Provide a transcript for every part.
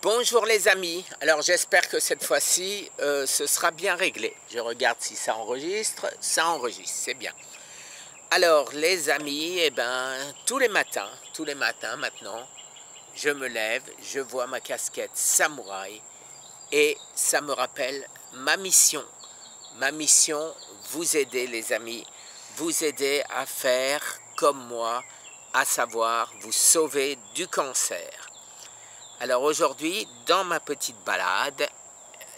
Bonjour les amis, alors j'espère que cette fois-ci ce sera bien réglé. Je regarde si ça enregistre, c'est bien. Alors les amis, tous les matins maintenant, je me lève, je vois ma casquette samouraï et ça me rappelle ma mission. Ma mission, vous aider les amis, vous aider à faire comme moi, à savoir vous sauver du cancer. Alors aujourd'hui, dans ma petite balade,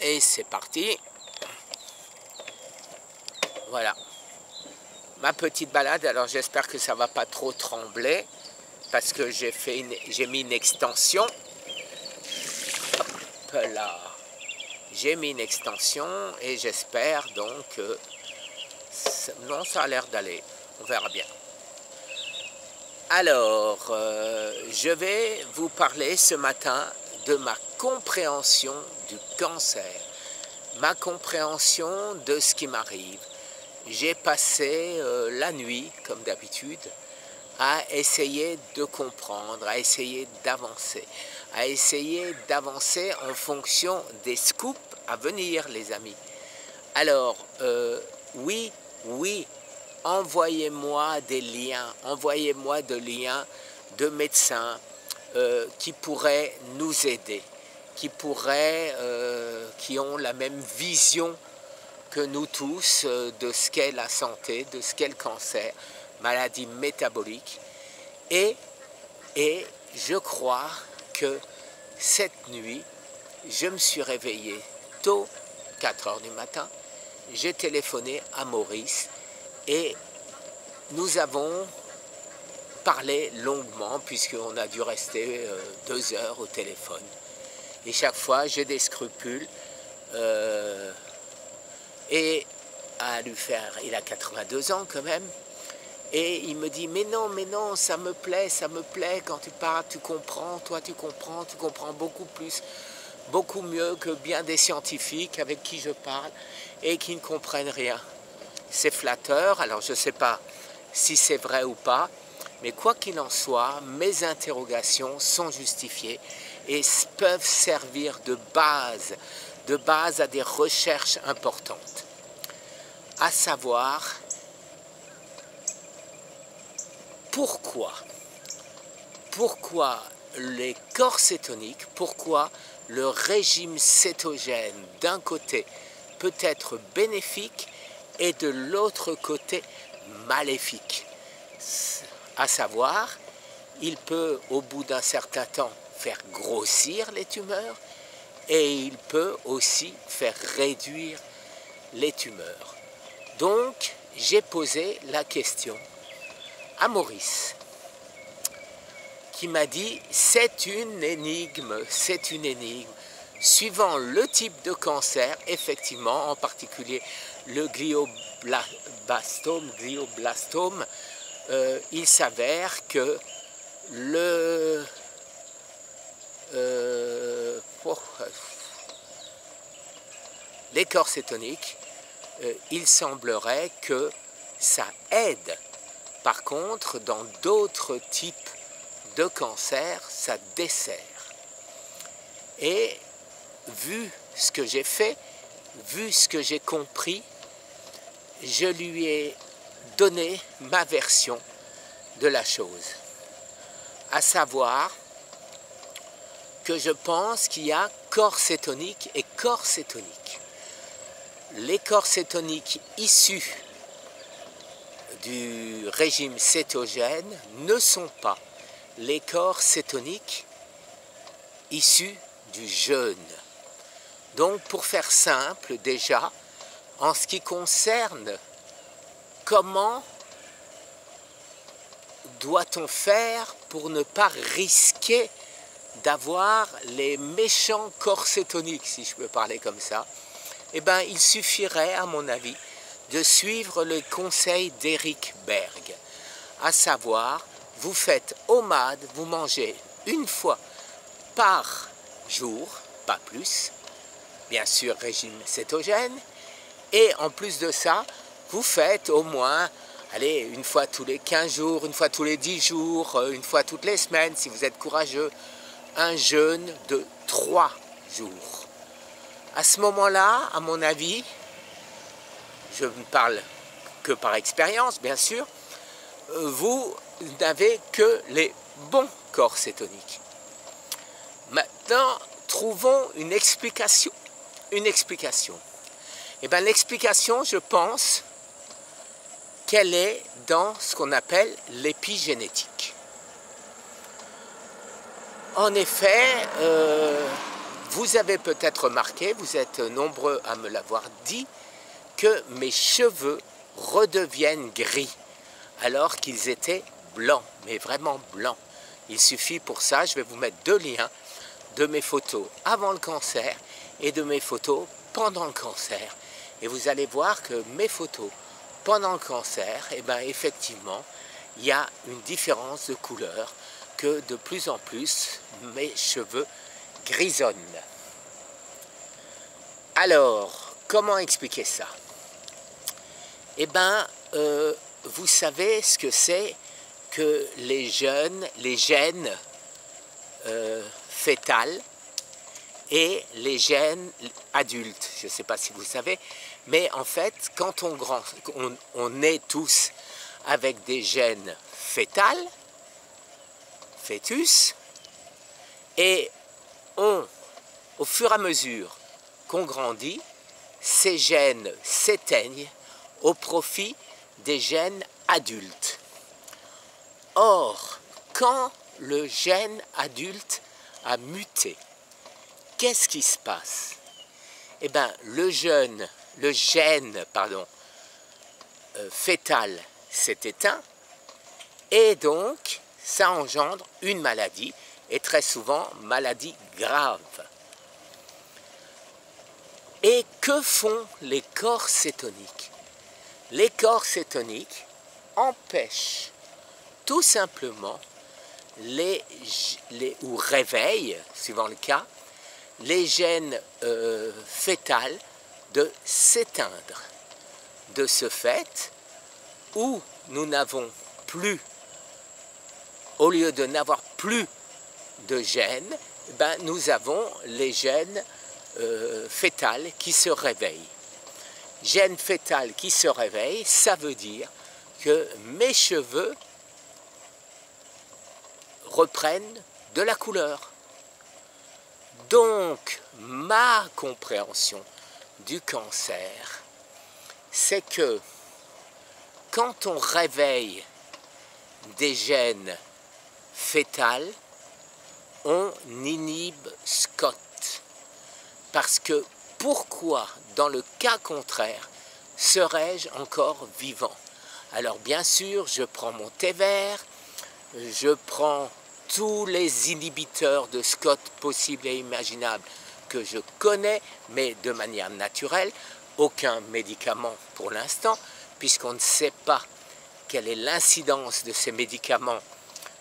et c'est parti, voilà, ma petite balade, alors j'espère que ça ne va pas trop trembler, parce que j'ai mis une extension, hop là, j'ai mis une extension, et j'espère donc que, non, ça a l'air d'aller, on verra bien. Alors, je vais vous parler ce matin de ma compréhension du cancer, ma compréhension de ce qui m'arrive. J'ai passé la nuit, comme d'habitude, à essayer de comprendre, à essayer d'avancer en fonction des scoops à venir, les amis. Alors, oui, envoyez-moi des liens, envoyez-moi des liens de médecins qui pourraient nous aider, qui ont la même vision que nous tous de ce qu'est la santé, de ce qu'est le cancer, maladie métabolique. Et je crois que cette nuit, je me suis réveillé tôt, 4 heures du matin, j'ai téléphoné à Maurice, et nous avons parlé longuement, puisqu'on a dû rester 2 heures au téléphone. Et chaque fois, j'ai des scrupules. Et à lui faire, il a 82 ans quand même. Et il me dit, mais non, ça me plaît, quand tu parles, tu comprends, toi tu comprends beaucoup plus, beaucoup mieux que bien des scientifiques avec qui je parle et qui ne comprennent rien. C'est flatteur, alors je ne sais pas si c'est vrai ou pas, mais quoi qu'il en soit, mes interrogations sont justifiées et peuvent servir de base à des recherches importantes. À savoir, pourquoi les corps cétoniques, pourquoi le régime cétogène d'un côté peut être bénéfique et de l'autre côté maléfique. À savoir, il peut au bout d'un certain temps faire grossir les tumeurs et il peut aussi faire réduire les tumeurs. Donc, j'ai posé la question à Maurice, qui m'a dit c'est une énigme. Suivant le type de cancer, effectivement, en particulier le glioblastome, il s'avère que les corps cétoniques, il semblerait que ça aide. Par contre, dans d'autres types de cancer, ça dessert. Et vu ce que j'ai fait, vu ce que j'ai compris, je lui ai donné ma version de la chose. À savoir que je pense qu'il y a corps cétonique et corps cétonique. Les corps cétoniques issus du régime cétogène ne sont pas les corps cétoniques issus du jeûne. Donc, pour faire simple, déjà, en ce qui concerne comment doit-on faire pour ne pas risquer d'avoir les méchants corps cétoniques, si je peux parler comme ça, il suffirait, à mon avis, de suivre le conseil d'Eric Berg, à savoir, vous faites OMAD, vous mangez une fois par jour, pas plus, bien sûr régime cétogène, et en plus de ça, vous faites au moins, allez, une fois tous les 15 jours, une fois tous les 10 jours, une fois toutes les semaines, si vous êtes courageux, un jeûne de 3 jours. À ce moment-là, à mon avis, je ne parle que par expérience, bien sûr, vous n'avez que les bons corps cétoniques. Maintenant, trouvons une explication. Une explication. Et bien l'explication, je pense, qu'elle est dans ce qu'on appelle l'épigénétique. En effet, vous avez peut-être remarqué, vous êtes nombreux à me l'avoir dit, que mes cheveux redeviennent gris, alors qu'ils étaient blancs, mais vraiment blancs. Il suffit pour ça, je vais vous mettre 2 liens de mes photos avant le cancer et de mes photos pendant le cancer. Et vous allez voir que mes photos pendant le cancer, eh bien, effectivement, il y a une différence de couleur, que de plus en plus mes cheveux grisonnent. Alors, comment expliquer ça? Eh bien, vous savez ce que c'est que les gènes fétales et les gènes adultes. Je ne sais pas si vous savez, mais en fait, quand on est tous avec des gènes fétales, fœtus, et au fur et à mesure qu'on grandit, ces gènes s'éteignent au profit des gènes adultes. Or, quand le gène adulte a muté, qu'est-ce qui se passe? Eh bien, le gène fœtal s'est éteint, et donc ça engendre une maladie, et très souvent maladie grave. Et que font les corps cétoniques? Les corps cétoniques empêchent tout simplement ou réveillent, suivant le cas, les gènes fétales de s'éteindre. De ce fait, où nous n'avons plus, au lieu de n'avoir plus de gènes, ben, nous avons les gènes fétales qui se réveillent. Gène fétal qui se réveille, ça veut dire que mes cheveux reprennent de la couleur. Donc, ma compréhension du cancer, c'est que quand on réveille des gènes fétales, on inhibe SCOT. Parce que pourquoi, dans le cas contraire, serais-je encore vivant? Alors bien sûr, je prends mon thé vert, je prends tous les inhibiteurs de SCOT possibles et imaginables que je connais, mais de manière naturelle, aucun médicament pour l'instant, puisqu'on ne sait pas quelle est l'incidence de ces médicaments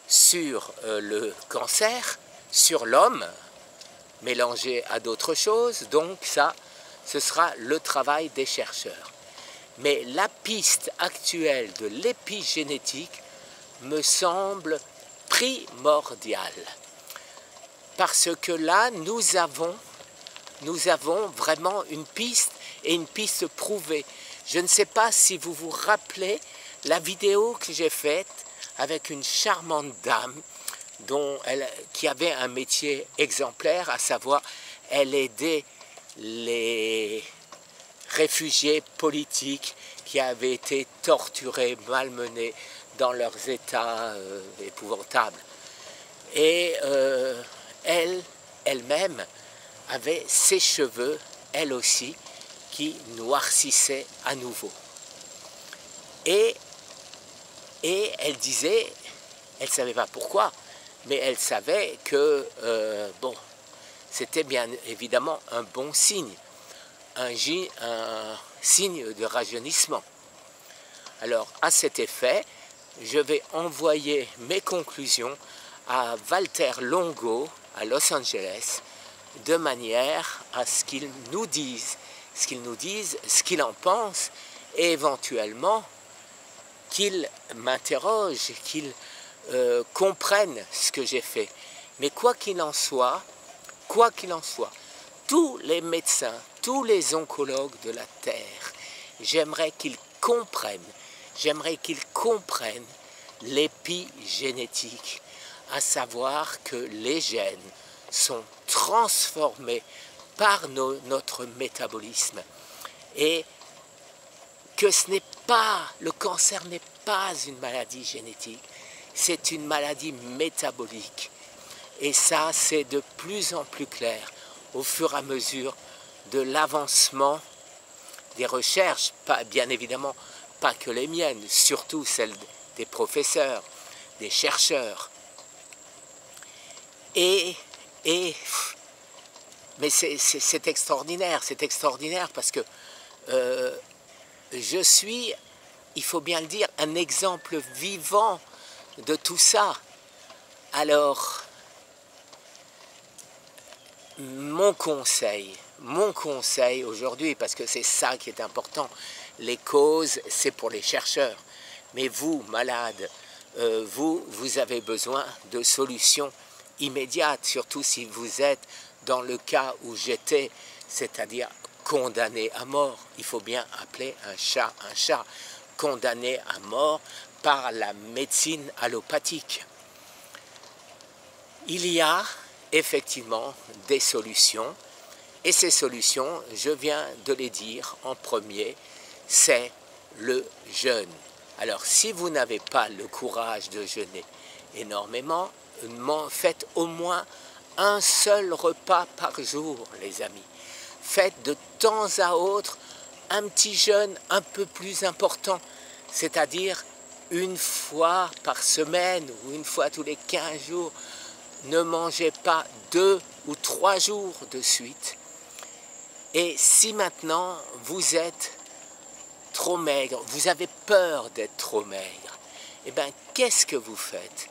sur le cancer, sur l'homme, mélangé à d'autres choses, donc ça, ce sera le travail des chercheurs. Mais la piste actuelle de l'épigénétique me semble primordiale, parce que là, nous avons vraiment une piste, et une piste prouvée. Je ne sais pas si vous vous rappelez la vidéo que j'ai faite avec une charmante dame qui avait un métier exemplaire, à savoir, elle aidait les réfugiés politiques qui avaient été torturés, malmenés dans leurs états épouvantables. Et elle-même avait ses cheveux, elle aussi, qui noircissaient à nouveau. Et elle disait, elle ne savait pas pourquoi, mais elle savait que, bon, c'était bien évidemment un bon signe, un signe de rajeunissement. Alors, à cet effet, je vais envoyer mes conclusions à Walter Longo, à Los Angeles, de manière à ce qu'il nous dise ce qu'il en pense, et éventuellement qu'il m'interroge, qu'il comprenne ce que j'ai fait. Mais quoi qu'il en soit, tous les médecins, tous les oncologues de la Terre, j'aimerais qu'ils comprennent l'épigénétique, à savoir que les gènes sont transformés par notre métabolisme et que le cancer n'est pas une maladie génétique, c'est une maladie métabolique. Et ça, c'est de plus en plus clair au fur et à mesure de l'avancement des recherches, bien évidemment pas que les miennes, surtout celles des professeurs, des chercheurs. Mais c'est extraordinaire parce que je suis, il faut bien le dire, un exemple vivant de tout ça. Alors, mon conseil aujourd'hui, parce que c'est ça qui est important, les causes, c'est pour les chercheurs. Mais vous, malades, vous avez besoin de solutions immédiates, surtout si vous êtes dans le cas où j'étais, c'est-à-dire condamné à mort. Il faut bien appeler un chat, condamné à mort par la médecine allopathique. Il y a effectivement des solutions, et ces solutions, je viens de les dire en premier, c'est le jeûne. Alors si vous n'avez pas le courage de jeûner énormément, faites au moins un seul repas par jour, les amis. Faites de temps à autre un petit jeûne un peu plus important, c'est-à-dire une fois par semaine ou une fois tous les 15 jours. Ne mangez pas 2 ou 3 jours de suite. Et si maintenant vous êtes trop maigre, vous avez peur d'être trop maigre, eh bien qu'est-ce que vous faites?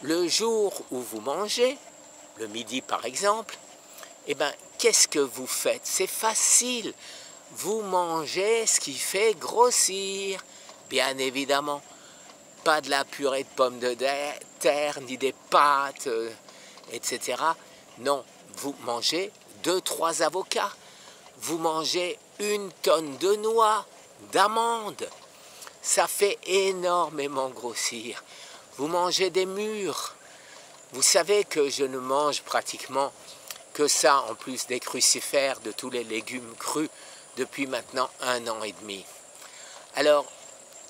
Le jour où vous mangez, le midi par exemple, eh bien qu'est-ce que vous faites? C'est facile, vous mangez ce qui fait grossir, bien évidemment. Pas de la purée de pommes de terre, ni des pâtes, etc. Non, vous mangez 2-3 avocats, vous mangez 1 tonne de noix, d'amandes, ça fait énormément grossir. Vous mangez des mûres, vous savez que je ne mange pratiquement que ça, en plus des crucifères, de tous les légumes crus, depuis maintenant 1 an et demi. Alors,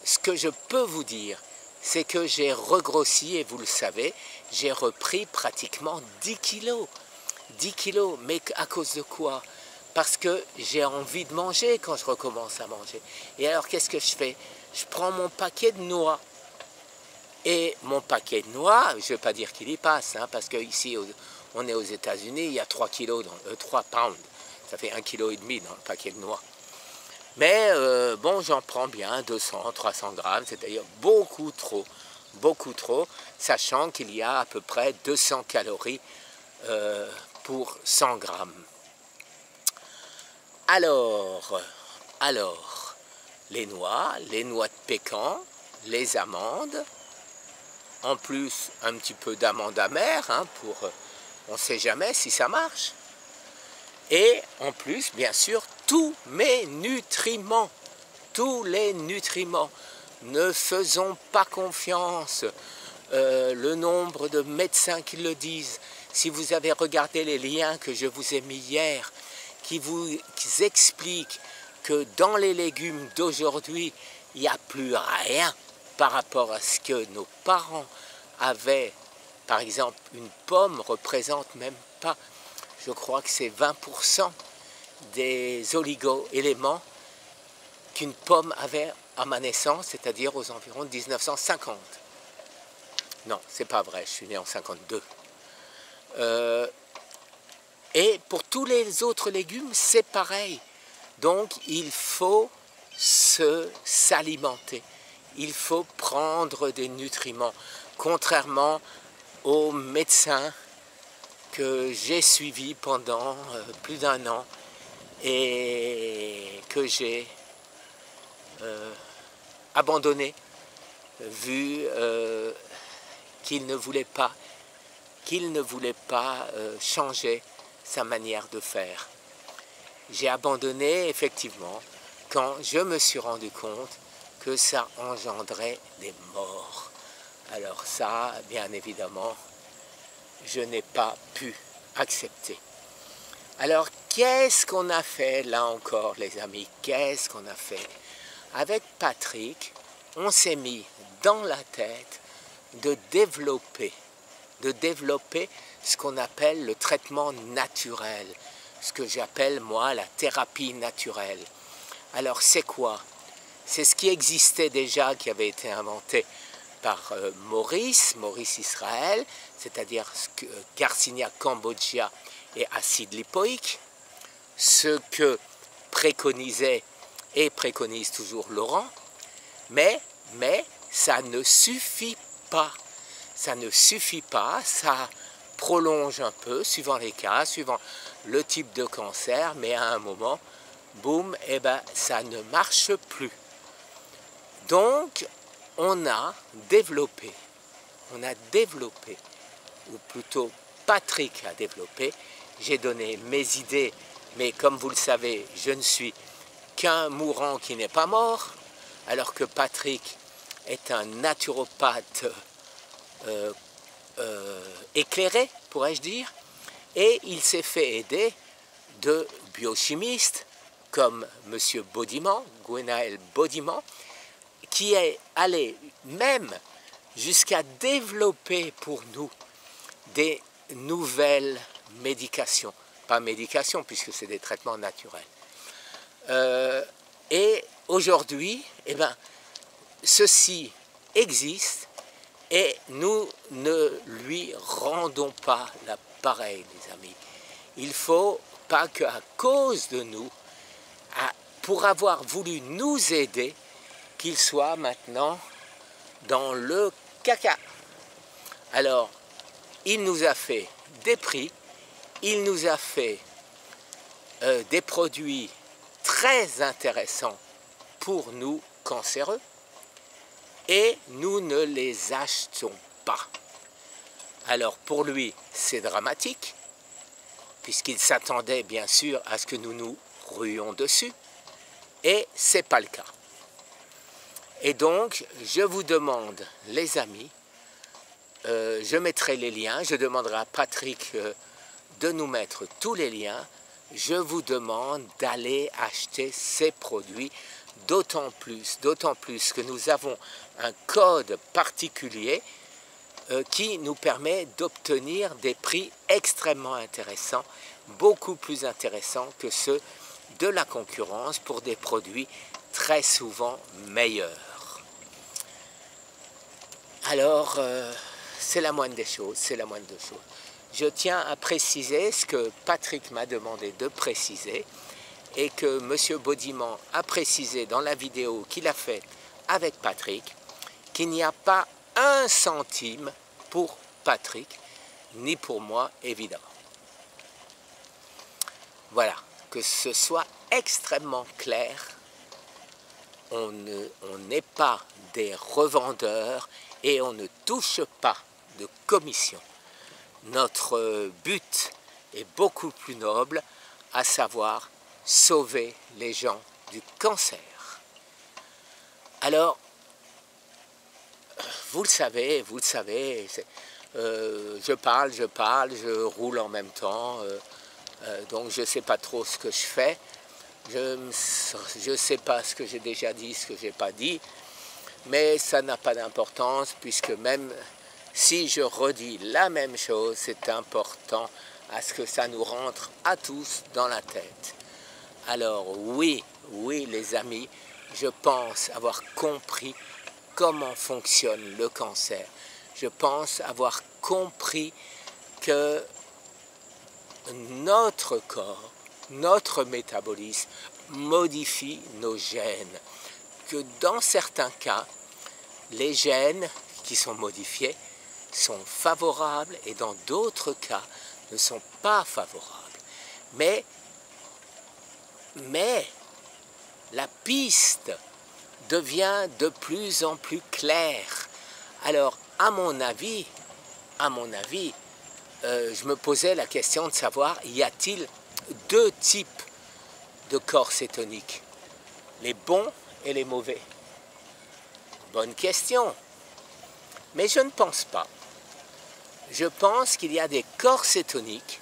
ce que je peux vous dire, c'est que j'ai regrossi, et vous le savez, j'ai repris pratiquement 10 kilos. 10 kilos, mais à cause de quoi? Parce que j'ai envie de manger quand je recommence à manger. Et alors qu'est-ce que je fais? Je prends mon paquet de noix. Et mon paquet de noix, je ne vais pas dire qu'il y passe, hein, parce qu'ici, on est aux États-Unis, il y a 3 pounds. Ça fait 1,5 kg dans le paquet de noix. Mais bon, j'en prends bien 200-300 grammes, c'est-à-dire beaucoup trop, sachant qu'il y a à peu près 200 calories pour 100 grammes. Alors, les noix de pécan, les amandes, en plus un petit peu d'amandes amères, hein, on ne sait jamais si ça marche. Et en plus, bien sûr, tous mes nutriments, tous les nutriments. Ne faisons pas confiance. Le nombre de médecins qui le disent, si vous avez regardé les liens que je vous ai mis hier, qui expliquent que dans les légumes d'aujourd'hui, il n'y a plus rien par rapport à ce que nos parents avaient. Par exemple, une pomme représente même pas, je crois que c'est 20% des oligo-éléments qu'une pomme avait à ma naissance, c'est-à-dire aux environs de 1950. Non, c'est pas vrai, je suis né en 52. Et pour tous les autres légumes, c'est pareil. Donc, il faut s'alimenter. Il faut prendre des nutriments. Contrairement aux médecins que j'ai suivis pendant plus d'1 an et que j'ai abandonné, vu qu'ils ne voulaient pas qu'il ne voulait pas changer sa manière de faire. J'ai abandonné effectivement quand je me suis rendu compte que ça engendrait des morts. Alors ça, bien évidemment, je n'ai pas pu accepter. Alors, qu'est-ce qu'on a fait là encore, les amis? Qu'est-ce qu'on a fait? Avec Patrick, on s'est mis dans la tête de développer ce qu'on appelle le traitement naturel, ce que j'appelle moi la thérapie naturelle. Alors c'est quoi? C'est ce qui existait déjà, qui avait été inventé par Maurice Israël, c'est-à-dire Garcinia cambogia et acide lipoïque, ce que préconisait et préconise toujours Laurent, mais ça ne suffit pas. Ça ne suffit pas, ça prolonge un peu, suivant les cas, suivant le type de cancer, mais à un moment, boum, eh ben, ça ne marche plus. Donc, on a développé, ou plutôt Patrick a développé, j'ai donné mes idées, mais comme vous le savez, je ne suis qu'un mourant qui n'est pas mort, alors que Patrick est un naturopathe éclairé, pourrais-je dire, et il s'est fait aider de biochimistes comme M. Baudiman, Gwenaël Baudiman, qui est allé même jusqu'à développer pour nous des nouvelles médications, pas médications puisque c'est des traitements naturels. Et aujourd'hui, eh ben, ceci existe et nous ne lui rendons pas l'appareil, les amis. Il ne faut pas qu'à cause de nous, pour avoir voulu nous aider, qu'il soit maintenant dans le caca. Alors, il nous a fait des prix, il nous a fait des produits très intéressants pour nous cancéreux, et nous ne les achetons pas. Alors pour lui, c'est dramatique, puisqu'il s'attendait bien sûr à ce que nous nous ruions dessus, et ce n'est pas le cas. Et donc, je vous demande, les amis, je mettrai les liens, je demanderai à Patrick de nous mettre tous les liens, je vous demande d'aller acheter ces produits, d'autant plus que nous avons un code particulier qui nous permet d'obtenir des prix extrêmement intéressants, beaucoup plus intéressants que ceux de la concurrence pour des produits très souvent meilleurs. Alors, c'est la moindre des choses, Je tiens à préciser ce que Patrick m'a demandé de préciser et que M. Baudiman a précisé dans la vidéo qu'il a faite avec Patrick, qu'il n'y a pas 1 centime pour Patrick, ni pour moi, évidemment. Voilà, que ce soit extrêmement clair, on n'est pas des revendeurs et on ne touche pas de commission. Notre but est beaucoup plus noble, à savoir sauver les gens du cancer. Alors, vous le savez, je parle, je roule en même temps, donc je ne sais pas trop ce que je fais, je ne sais pas ce que j'ai déjà dit, ce que je n'ai pas dit, mais ça n'a pas d'importance, puisque même si je redis la même chose, c'est important à ce que ça nous rentre à tous dans la tête. Alors oui, les amis, je pense avoir compris comment fonctionne le cancer. Je pense avoir compris que notre corps, notre métabolisme modifie nos gènes. Que dans certains cas, les gènes qui sont modifiés sont favorables et dans d'autres cas ne sont pas favorables. Mais la piste devient de plus en plus claire. Alors, à mon avis, je me posais la question de savoir, y a-t-il deux types de corps cétoniques, les bons et les mauvais? Bonne question, mais je ne pense pas. Je pense qu'il y a des corps cétoniques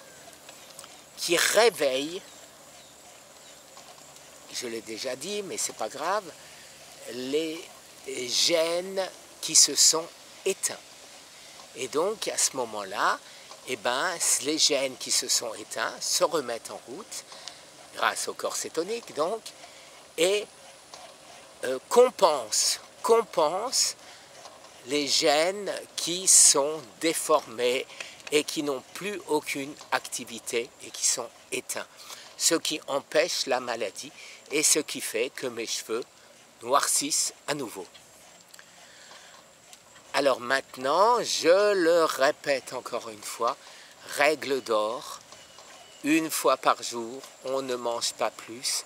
qui réveillent, je l'ai déjà dit, mais c'est pas grave, les gènes qui se sont éteints. Et donc à ce moment-là, eh ben, les gènes qui se sont éteints se remettent en route, grâce au corps cétonique donc, et compensent les gènes qui sont déformés et qui n'ont plus aucune activité et qui sont éteints. Ce qui empêche la maladie et ce qui fait que mes cheveux noircissent à nouveau. Alors maintenant, je le répète encore une fois, règle d'or, une fois par jour, on ne mange pas plus.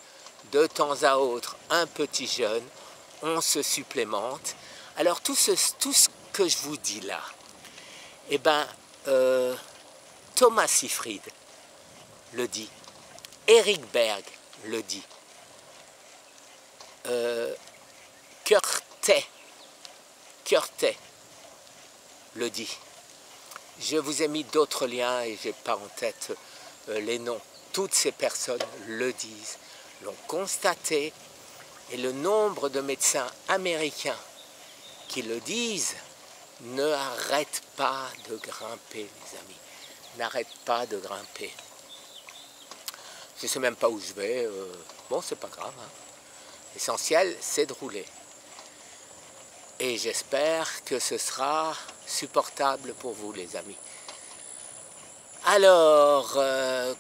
De temps à autre, un petit jeûne, on se supplémente. Alors tout ce que je vous dis là, eh ben, Thomas Seyfried le dit, Eric Berg le dit, Curtet le dit. Je vous ai mis d'autres liens et je n'ai pas en tête les noms. Toutes ces personnes le disent, l'ont constaté, et le nombre de médecins américains qui le disent n'arrête pas de grimper, les amis. N'arrête pas de grimper. Je ne sais même pas où je vais. Bon, c'est pas grave. Hein. L'essentiel, c'est de rouler. Et j'espère que ce sera supportable pour vous, les amis. Alors,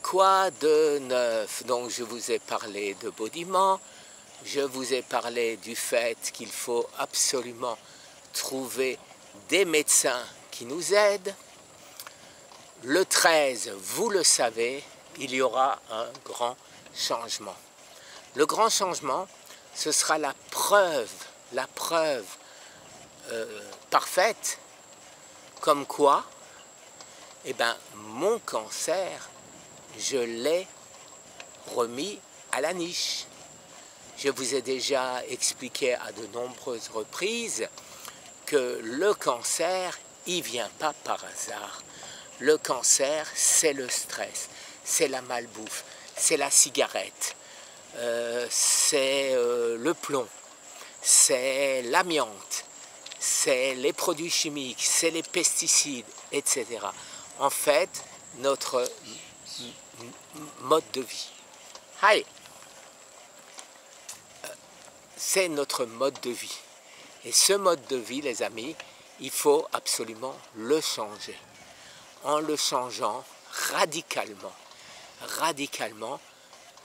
quoi de neuf? Donc, je vous ai parlé de Baudiment. Je vous ai parlé du fait qu'il faut absolument trouver des médecins qui nous aident. Le 13, vous le savez, il y aura un grand changement. Le grand changement, ce sera la preuve parfaite, comme quoi, eh ben, mon cancer, je l'ai remis à la niche. Je vous ai déjà expliqué à de nombreuses reprises que le cancer, il ne vient pas par hasard. Le cancer, c'est le stress, c'est la malbouffe, c'est la cigarette, c'est le plomb, c'est l'amiante, c'est les produits chimiques, c'est les pesticides, etc. En fait, notre mode de vie. Allez, c'est notre mode de vie. Et ce mode de vie, les amis, il faut absolument le changer. En le changeant radicalement,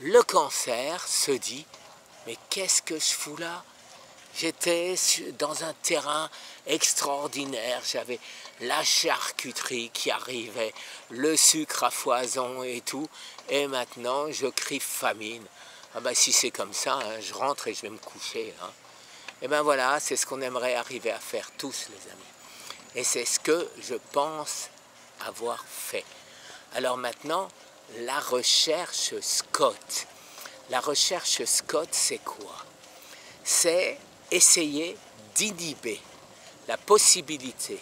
le cancer se dit « Mais qu'est-ce que je fous là ? J'étais dans un terrain extraordinaire, j'avais la charcuterie qui arrivait, le sucre à foison et tout, et maintenant je crie famine. Ah ben si c'est comme ça, hein, je rentre et je vais me coucher. Hein. Et ben voilà, c'est ce qu'on aimerait arriver à faire tous, les amis. Et c'est ce que je pense avoir fait. Alors maintenant, la recherche Scott. La recherche Scott, c'est quoi? C'est essayer d'inhiber la possibilité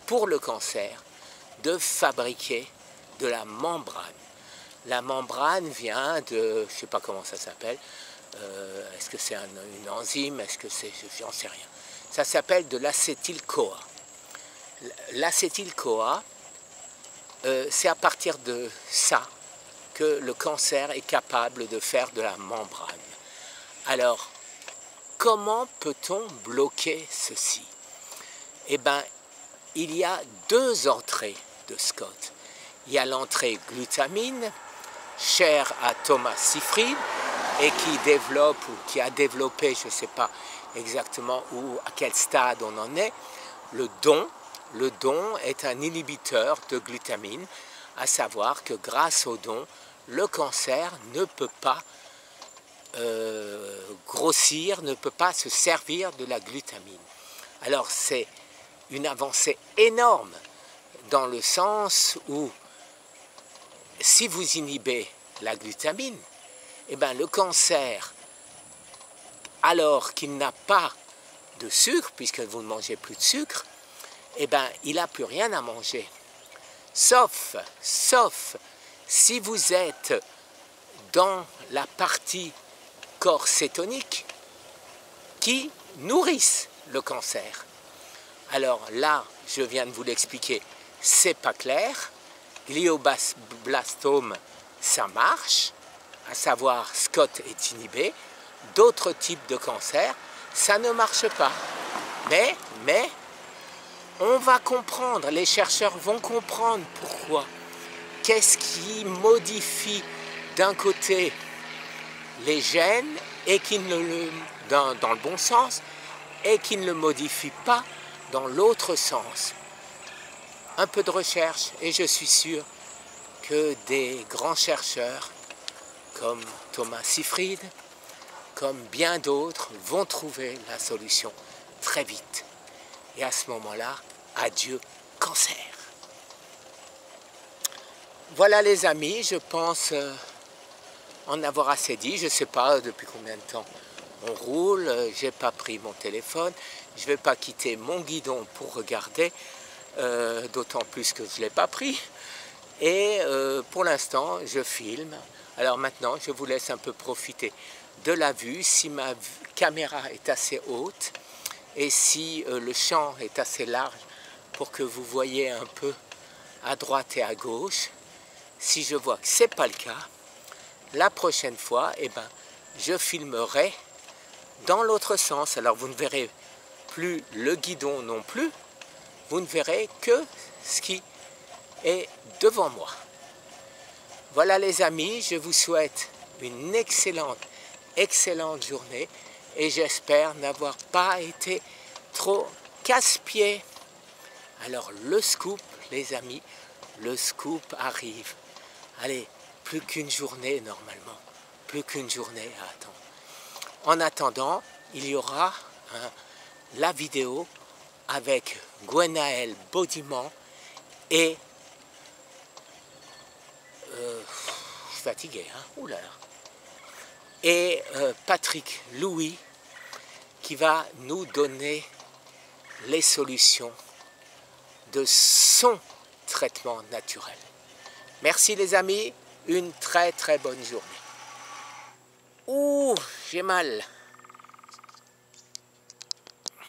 pour le cancer de fabriquer de la membrane. La membrane vient de, je ne sais pas comment ça s'appelle, est-ce que c'est une enzyme, est-ce que c'est, j'en sais rien. Ça s'appelle de l'acétyl-CoA. L'acétyl-CoA, c'est à partir de ça que le cancer est capable de faire de la membrane. Alors, comment peut-on bloquer ceci? Eh bien, il y a deux entrées de Scott. Il y a l'entrée glutamine, chère à Thomas Seyfried, et qui développe ou qui a développé, je ne sais pas exactement où, à quel stade on en est, le don. Le don est un inhibiteur de glutamine, à savoir que grâce au don, le cancer ne peut pas grossir, ne peut pas se servir de la glutamine. Alors c'est une avancée énorme dans le sens où si vous inhibez la glutamine, eh bien, le cancer, alors qu'il n'a pas de sucre, puisque vous ne mangez plus de sucre, eh bien, il n'a plus rien à manger. Sauf si vous êtes dans la partie corps cétonique qui nourrissent le cancer. Alors là, je viens de vous l'expliquer, c'est pas clair. Glioblastome, ça marche, à savoir SCOT est inhibé. D'autres types de cancers, ça ne marche pas. Mais, on va comprendre, les chercheurs vont comprendre pourquoi. Qu'est-ce qui modifie d'un côté les gènes et qui ne le, dans le bon sens et qui ne le modifie pas dans l'autre sens. Un peu de recherche et je suis sûr que des grands chercheurs comme Thomas Seyfried, comme bien d'autres, vont trouver la solution très vite. Et à ce moment-là, adieu cancer. Voilà les amis, je pense en avoir assez dit. Je ne sais pas depuis combien de temps on roule, je n'ai pas pris mon téléphone, je ne vais pas quitter mon guidon pour regarder, d'autant plus que je ne l'ai pas pris. Et pour l'instant, je filme. Alors maintenant, je vous laisse un peu profiter de la vue, si ma caméra est assez haute et si le champ est assez large pour que vous voyez un peu à droite et à gauche. Si je vois que ce n'est pas le cas, la prochaine fois, eh ben, je filmerai dans l'autre sens. Alors vous ne verrez plus le guidon non plus, vous ne verrez que ce qui est devant moi. Voilà les amis, je vous souhaite une excellente journée et j'espère n'avoir pas été trop casse-pied. Alors le scoop les amis, le scoop arrive. Allez, plus qu'une journée normalement, plus qu'une journée à attendre. En attendant, il y aura la vidéo avec Gwenaël Baudiman et je suis fatigué, hein? Ouh là là. Et Patrick Louis qui va nous donner les solutions de son traitement naturel. Merci les amis, une très bonne journée. Ouh, j'ai mal.